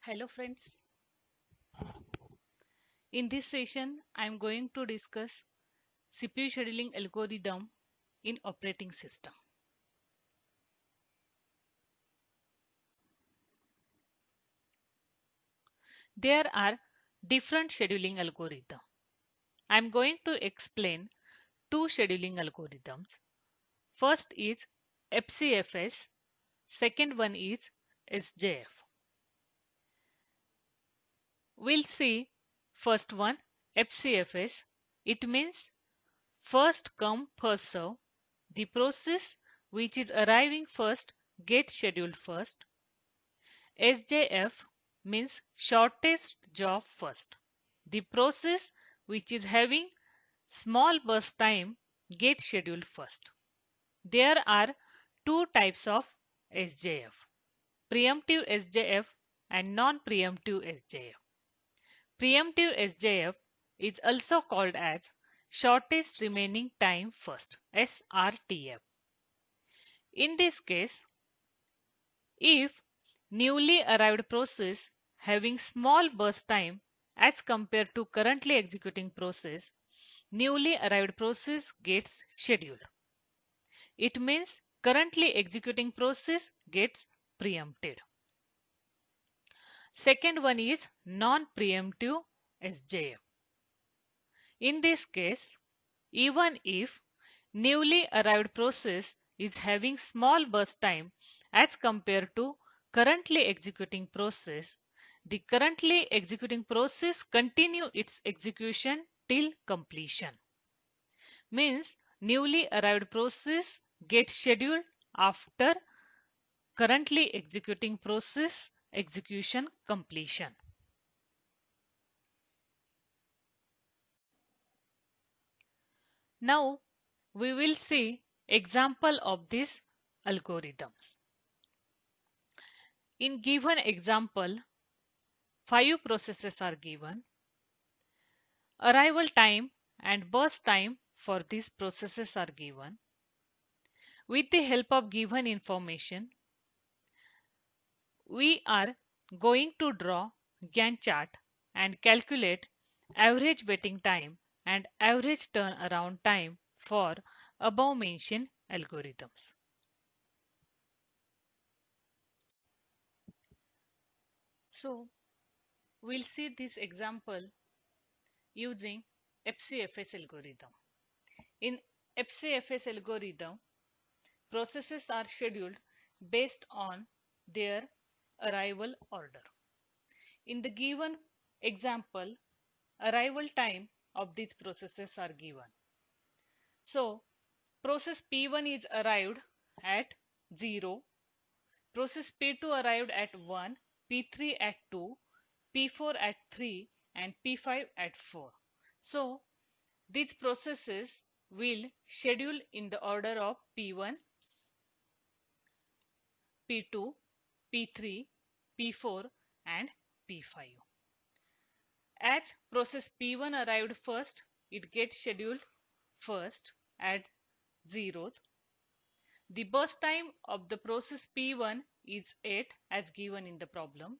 Hello friends. In this session, I am going to discuss CPU scheduling algorithm in operating system. There are different scheduling algorithms. I am going to explain two scheduling algorithms. First is FCFS, second one is SJF. We'll see first one FCFS. It means first come first serve. The process which is arriving first gets scheduled first. SJF means shortest job first. The process which is having small burst time gets scheduled first. There are two types of SJF: preemptive SJF and non-preemptive SJF. Preemptive SJF is also called as shortest remaining time first, SRTF. In this case, if newly arrived process having small burst time as compared to currently executing process, newly arrived process gets scheduled. It means currently executing process gets preempted. Second one is non-preemptive SJF. In this case, even if newly arrived process is having small burst time as compared to currently executing process, the currently executing process continue its execution till completion. Means newly arrived process gets scheduled after currently executing process execution completion. Now we will see example of these algorithms. In given example, 5 processes are given. Arrival time and burst time for these processes are given. With the help of given information, we are going to draw Gantt chart and calculate average waiting time and average turnaround time for above mentioned algorithms. So, we'll see this example using FCFS algorithm. In FCFS algorithm, processes are scheduled based on their arrival order. In the given example, arrival time of these processes are given. So, process P1 is arrived at 0, process P2 arrived at 1, P3 at 2, P4 at 3, and P5 at 4. So, these processes will schedule in the order of P1, P2, P3, P4, and P5. As process P1 arrived first, it gets scheduled first at 0th. The burst time of the process P1 is 8 as given in the problem.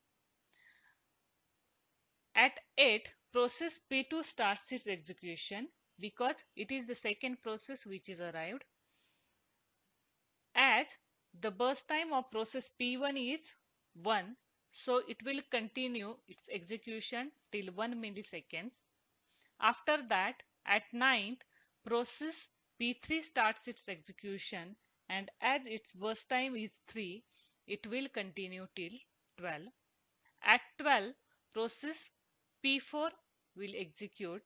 At 8, process P2 starts its execution because it is the second process which is arrived. As the burst time of process P1 is 1, so it will continue its execution till 1 milliseconds. After that, at 9th, process P3 starts its execution, and as its burst time is 3, it will continue till 12. At 12, process P4 will execute,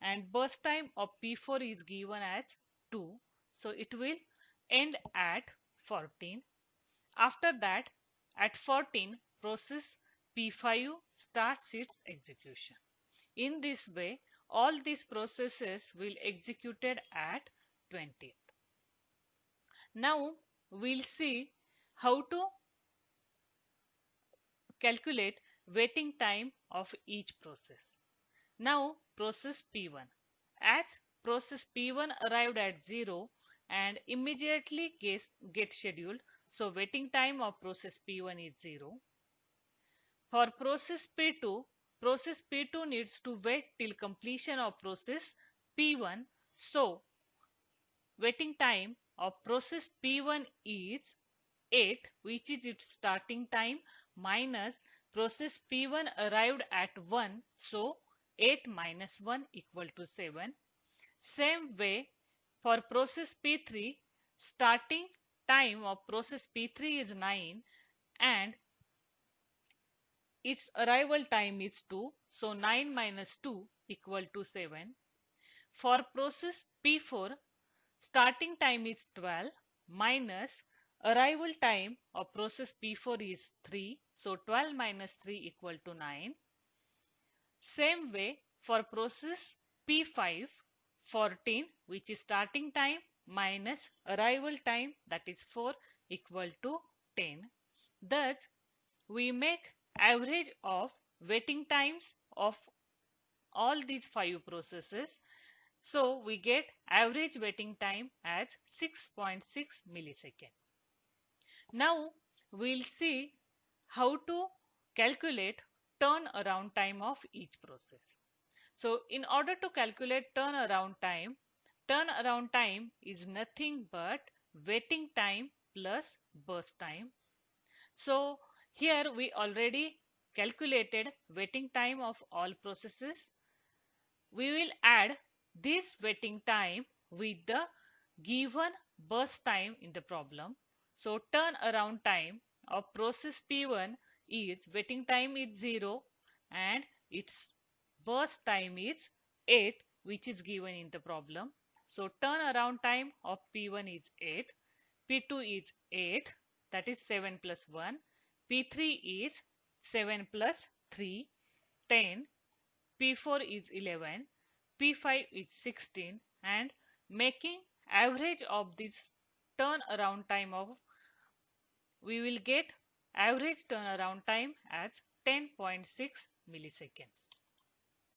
and burst time of P4 is given as 2, so it will end at 14. After that, at 14, process P5 starts its execution. In this way, all these processes will executed at 20th. Now, we'll see how to calculate waiting time of each process. Now, process P1. As process P1 arrived at 0 and immediately get scheduled, so waiting time of process P1 is 0. For process P2 needs to wait till completion of process P1. So, waiting time of process P1 is 8, which is its starting time, minus process P1 arrived at 1. So, 8 minus 1 equal to 7. Same way, for process P3, starting time of process P3 is 9 and its arrival time is 2. So 9 minus 2 equal to 7. For process P4, starting time is 12 minus arrival time of process P4 is 3. So 12 minus 3 equal to 9. Same way for process P5, 14, which is starting time minus arrival time, that is 4, equal to 10. Thus, we make average of waiting times of all these 5 processes. So, we get average waiting time as 6.6 millisecond. Now, we'll see how to calculate turnaround time of each process. So, in order to calculate turnaround time is nothing but waiting time plus burst time. So, here we already calculated waiting time of all processes. We will add this waiting time with the given burst time in the problem. So, turnaround time of process P1 is waiting time is 0 and its burst time is 8, which is given in the problem. So, turnaround time of P1 is 8, P2 is 8, that is 7 plus 1, P3 is 7 plus 3, 10, P4 is 11, P5 is 16, and making average of this turnaround time of, we will get average turnaround time as 10.6 milliseconds.